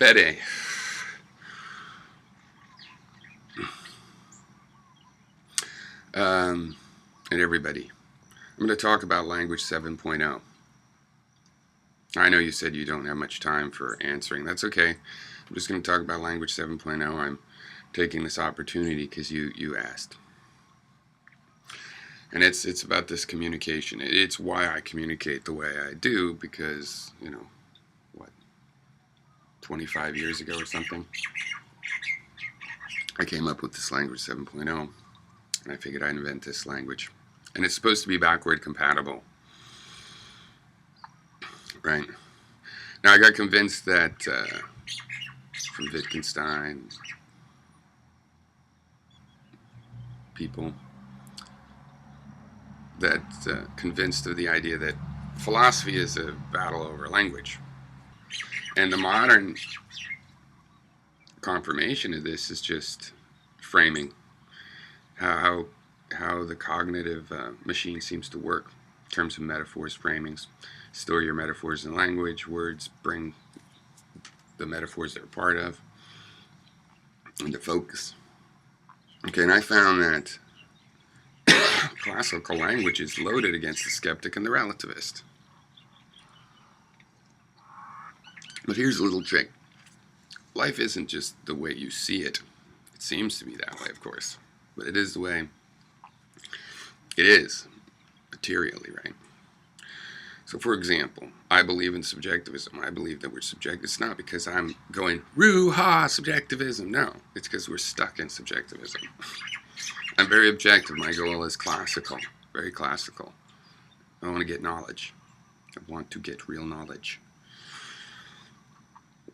fedeA. And everybody, I'm going to talk about language 7.0. I know you said you don't have much time for answering. That's okay. I'm just going to talk about language 7.0. I'm taking this opportunity because you asked. And it's about this communication. It's why I communicate the way I do, because, 25 years ago or something, I came up with this language 7.0, and I figured I'd invent this language. And it's supposed to be backward compatible, right? Now, I got convinced that from Wittgenstein, people, that convinced of the idea that philosophy is a battle over language. And the modern confirmation of this is just framing, how the cognitive machine seems to work in terms of metaphors, framings. Store your metaphors in language. Words bring the metaphors they're part of into focus. Okay, and I found that classical language is loaded against the skeptic and the relativist. But here's a little trick. Life isn't just the way you see it. It seems to be that way, of course, but it is the way it is, materially, right? So, for example, I believe in subjectivism. I believe that we're subjective. It's not because I'm going, roo-ha, subjectivism. No, it's because we're stuck in subjectivism. I'm very objective. My goal is classical, very classical. I want to get knowledge. I want to get real knowledge.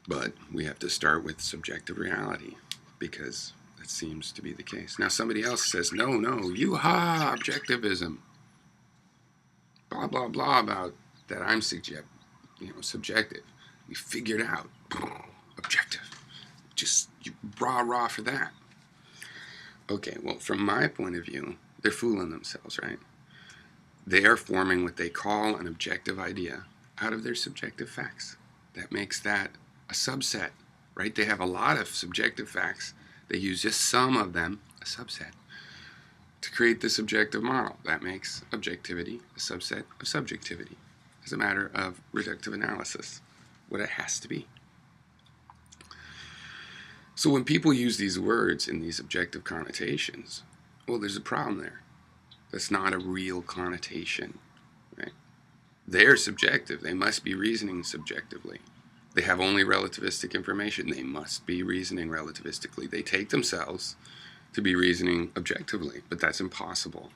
But we have to start with subjective reality, because that seems to be the case. Now, somebody else says, no, you-ha, objectivism. Blah, blah, blah about that I'm subjective. We figured out, objective. Just rah for that. Okay, well, from my point of view, they're fooling themselves, right? They are forming what they call an objective idea out of their subjective facts. That makes that a subset, right? They have a lot of subjective facts. They use just some of them, a subset, to create this objective model. That makes objectivity a subset of subjectivity. As a matter of reductive analysis, what it has to be. So when people use these words in these objective connotations, well, there's a problem there. That's not a real connotation, right? They're subjective. They must be reasoning subjectively. They have only relativistic information. They must be reasoning relativistically. They take themselves to be reasoning objectively, but that's impossible.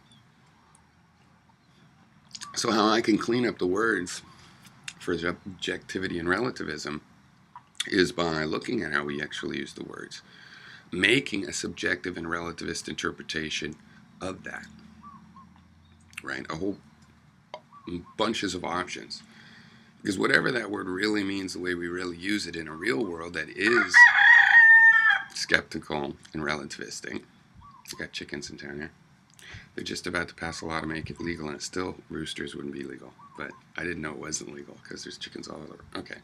So how I can clean up the words for objectivity and relativism is by looking at how we actually use the words, making a subjective and relativist interpretation of that, right? A whole bunches of options. Because whatever that word really means, the way we really use it in a real world that is skeptical and relativistic. We got chickens in town here. They're just about to pass a law to make it legal, and still roosters wouldn't be legal. But I didn't know it wasn't legal because there's chickens all over. Okay.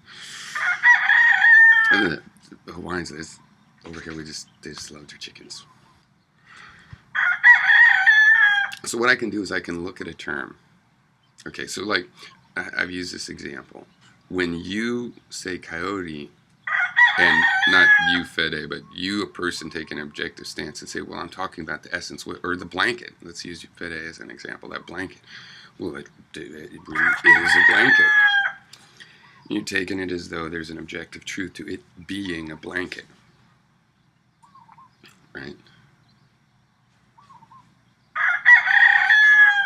And the Hawaiians, over here, they just love their chickens. So what I can do is I can look at a term. Okay, so like, I've used this example. When you say coyote, and not you, fedeA, but you, a person, take an objective stance and say, well, I'm talking about the essence, or the blanket. Let's use fedeA as an example, that blanket. Well, it is a blanket. You're taking it as though there's an objective truth to it being a blanket, right?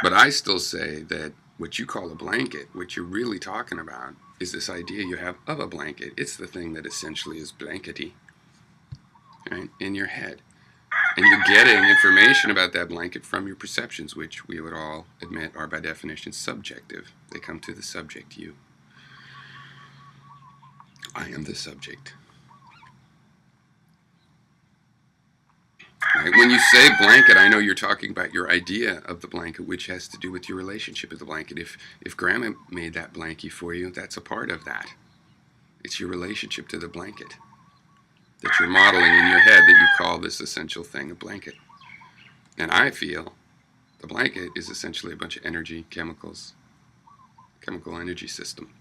But I still say that what you call a blanket, what you're really talking about, is this idea you have of a blanket. It's the thing that essentially is blankety, right, in your head. And you're getting information about that blanket from your perceptions, which we would all admit are by definition subjective. They come to the subject, you. I am the subject. Right? When you say blanket, I know you're talking about your idea of the blanket, which has to do with your relationship with the blanket. If Grandma made that blankie for you, that's a part of that. It's your relationship to the blanket. that you're modeling in your head that you call this essential thing a blanket. And I feel the blanket is essentially a bunch of energy, chemicals, chemical energy system.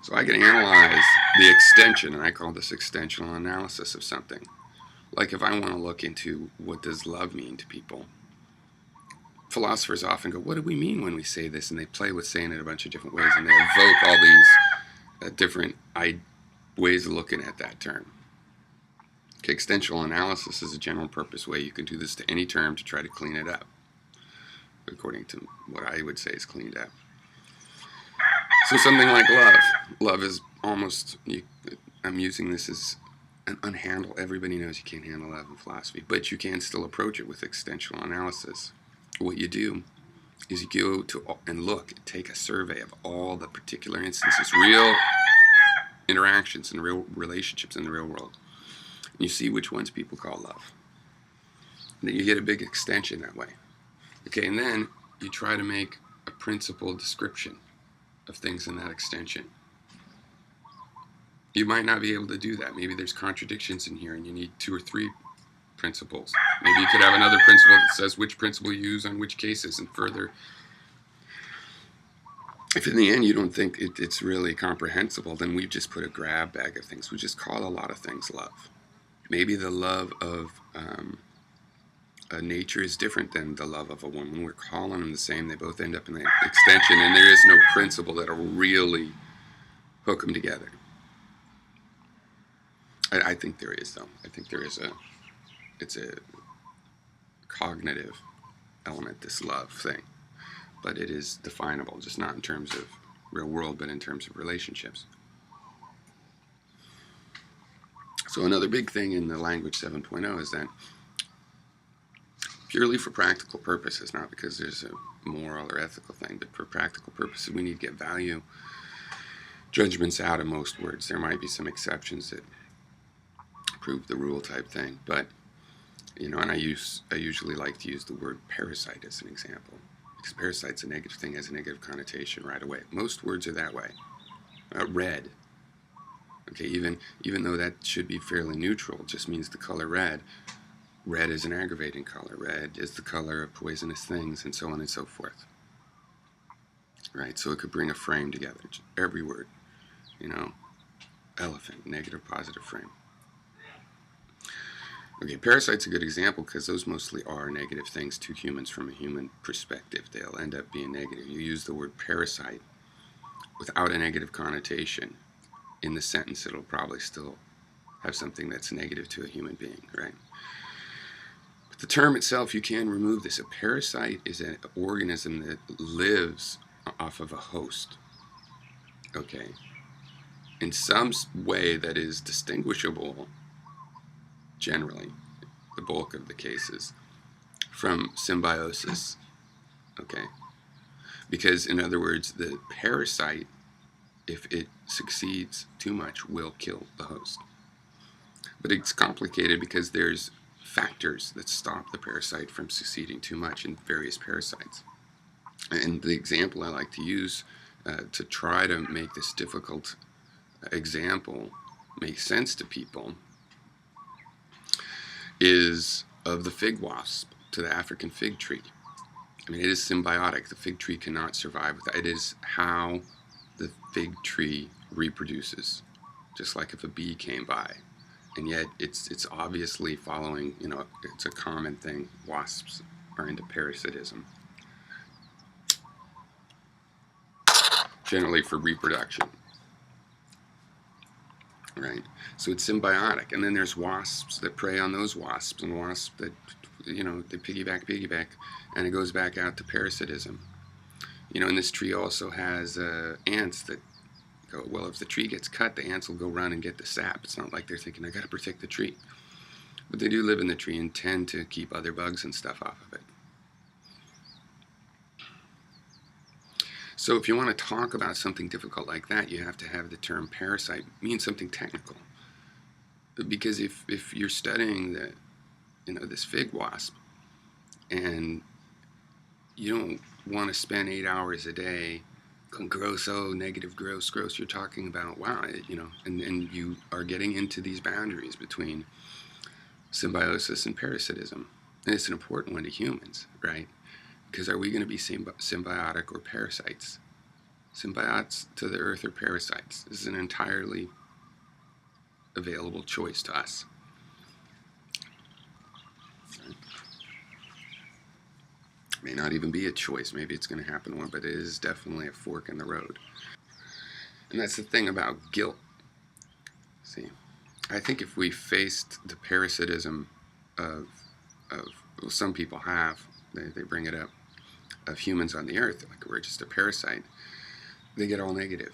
So I can analyze the extension, and I call this extensional analysis of something. Like if I want to look into what does love mean to people, philosophers often go, what do we mean when we say this? And they play with saying it a bunch of different ways, and they evoke all these different ways of looking at that term. Okay, extensional analysis is a general purpose way you can do this to any term to try to clean it up, according to what I would say is cleaned up. So something like love. Love is almost, I'm using this as an unhandle. Everybody knows you can't handle love in philosophy, but you can still approach it with extensional analysis. What you do is you go to and look, take a survey of all the particular instances, real interactions and real relationships in the real world. And you see which ones people call love. And then you get a big extension that way. Okay, and then you try to make a principled description of things in that extension. You might not be able to do that. Maybe there's contradictions in here and you need 2 or 3 principles. Maybe you could have another principle that says which principle you use on which cases, and further. If in the end you don't think it's really comprehensible, then we've just put a grab bag of things. We just call a lot of things love. Maybe the love of nature is different than the love of a woman. We're calling them the same. They both end up in the extension, and there is no principle that'll really hook them together. I think there is, though. I think there is it's a cognitive element, this love thing. But it is definable, just not in terms of real world, but in terms of relationships. So another big thing in the language 7.0 is that purely for practical purposes, not because there's a moral or ethical thing, but for practical purposes, we need to get value judgments out of most words. There might be some exceptions that prove the rule type thing, but and I usually like to use the word parasite as an example, because parasite's a negative thing, has a negative connotation right away. Most words are that way. Red. Okay, even though that should be fairly neutral, it just means the color red. Red is an aggravating color. Red is the color of poisonous things, and so on and so forth. Right, so it could bring a frame together. Every word, elephant, negative, positive frame. Okay, parasite's a good example because those mostly are negative things to humans from a human perspective. They'll end up being negative. You use the word parasite without a negative connotation in the sentence, it'll probably still have something that's negative to a human being, right? But the term itself, you can remove this. A parasite is an organism that lives off of a host, okay, in some way that is distinguishable, generally, the bulk of the cases, from symbiosis, okay? Because, in other words, the parasite, if it succeeds too much, will kill the host. But it's complicated because there's factors that stop the parasite from succeeding too much in various parasites. And the example I like to use to try to make this difficult example make sense to people is of the fig wasp to the African fig tree. I mean, it is symbiotic. The fig tree cannot survive without it. It is how the fig tree reproduces, just like if a bee came by. And yet it's obviously following, it's a common thing. Wasps are into parasitism, generally for reproduction. Right? So it's symbiotic. And then there's wasps that prey on those wasps, and wasps that, they piggyback, and it goes back out to parasitism. And this tree also has ants that go, well, if the tree gets cut, the ants will go run and get the sap. It's not like they're thinking, I got to protect the tree. But they do live in the tree and tend to keep other bugs and stuff off of it. So if you want to talk about something difficult like that, you have to have the term parasite mean something technical. Because if you're studying this fig wasp, and you don't want to spend 8 hours a day gross, oh, negative, gross, you're talking about, wow, and you are getting into these boundaries between symbiosis and parasitism. And it's an important one to humans, right? Because are we going to be symbiotic or parasites? Symbiotes to the earth or parasites? This is an entirely available choice to us. May not even be a choice. Maybe it's going to happen one, but it is definitely a fork in the road. And that's the thing about guilt. See, I think if we faced the parasitism of well, some people have, they bring it up, of humans on the earth, like we're just a parasite, they get all negative.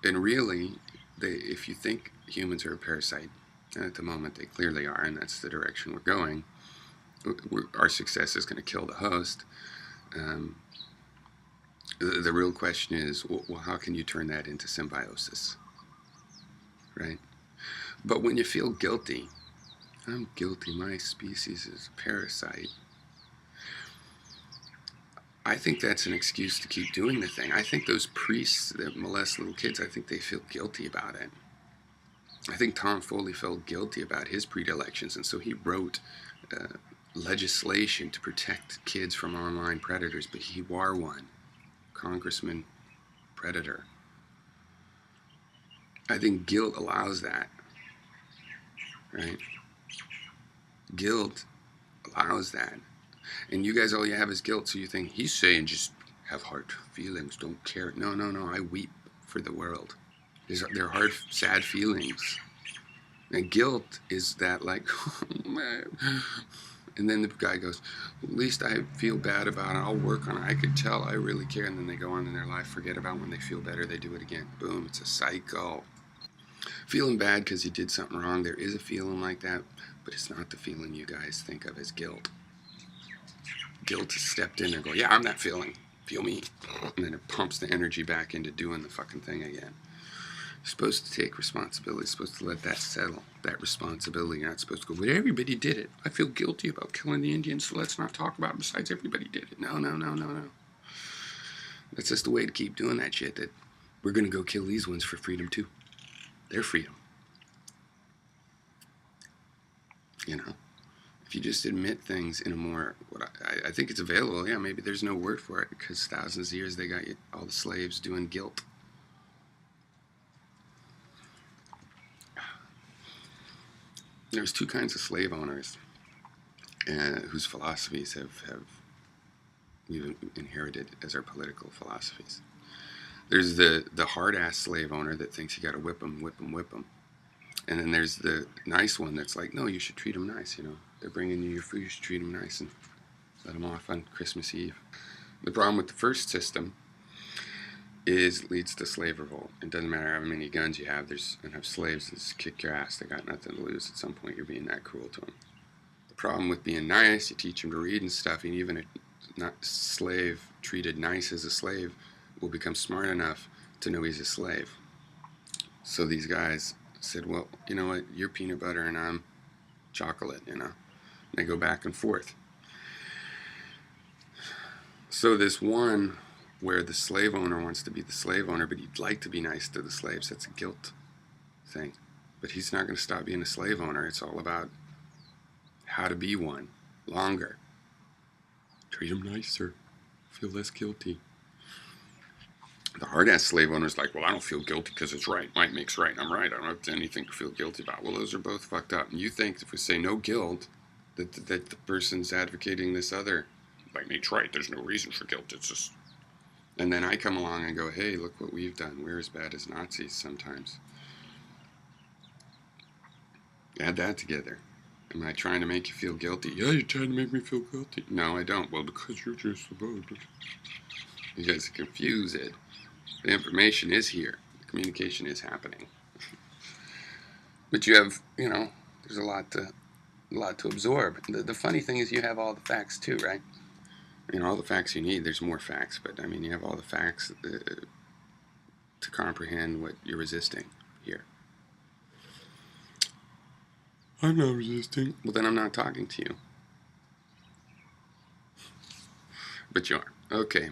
And really, if you think humans are a parasite, and at the moment they clearly are, and that's the direction we're going, our success is going to kill the host. The real question is, well, how can you turn that into symbiosis, right? But when you feel guilty, I'm guilty, my species is a parasite, I think that's an excuse to keep doing the thing. I think those priests that molest little kids, I think they feel guilty about it. I think Tom Foley felt guilty about his predilections, and so he wrote legislation to protect kids from online predators, but he war one. Congressman predator. I think guilt allows that, right? Guilt allows that. And you guys, all you have is guilt, so you think he's saying just have heart feelings, don't care. No, I weep for the world. They're hard, sad feelings. And guilt is that, like, oh, man. And then the guy goes, at least I feel bad about it, I'll work on it, I could tell I really care. And then they go on in their life, forget about when they feel better, they do it again. Boom, it's a cycle. Feeling bad because you did something wrong, there is a feeling like that, but it's not the feeling you guys think of as guilt. Guilt has stepped in and go, yeah, I'm that feeling, feel me. And then it pumps the energy back into doing the fucking thing again. You're supposed to take responsibility. You're supposed to let that settle, that responsibility. You're not supposed to go, but everybody did it. I feel guilty about killing the Indians, so let's not talk about it. Besides, everybody did it. No. That's just the way to keep doing that shit, that we're going to go kill these ones for freedom too. Their freedom. You know? If you just admit things in a more, I think it's available. Yeah, maybe there's no word for it because thousands of years they got all the slaves doing guilt. There's two kinds of slave owners whose philosophies we've inherited as our political philosophies. There's the hard-ass slave owner that thinks you got to whip them. And then there's the nice one that's like, no, you should treat them nice, you know. They're bringing you your food, you should treat them nice and let them off on Christmas Eve. The problem with the first system leads to slave revolt. It doesn't matter how many guns you have, there's enough slaves that just kick your ass. They got nothing to lose. At some point, you're being that cruel to them. The problem with being nice, you teach them to read and stuff, and even a slave treated nice as a slave will become smart enough to know he's a slave. So these guys said, well, you know what, you're peanut butter and I'm chocolate, you know. And they go back and forth. So this one where the slave owner wants to be the slave owner, but he'd like to be nice to the slaves, that's a guilt thing. But he's not going to stop being a slave owner. It's all about how to be one longer. Treat him nicer. Feel less guilty. The hard-ass slave owner's like, well, I don't feel guilty because it's right. Might makes right. I'm right. I don't have anything to feel guilty about. Well, those are both fucked up. And you think if we say no guilt, that the person's advocating this other, like, makes right. There's no reason for guilt. It's just... And then I come along and go, hey, look what we've done. We're as bad as Nazis sometimes. Add that together. Am I trying to make you feel guilty? Yeah, you're trying to make me feel guilty. No, I don't. Well, because you're just about... You guys are confused. The information is here. The communication is happening. But you have, you know, there's a lot to absorb. The funny thing is you have all the facts too, right? You know, all the facts you need. There's more facts, but I mean, you have all the facts to comprehend what you're resisting here. I'm not resisting. Well, then I'm not talking to you. But you are. Okay.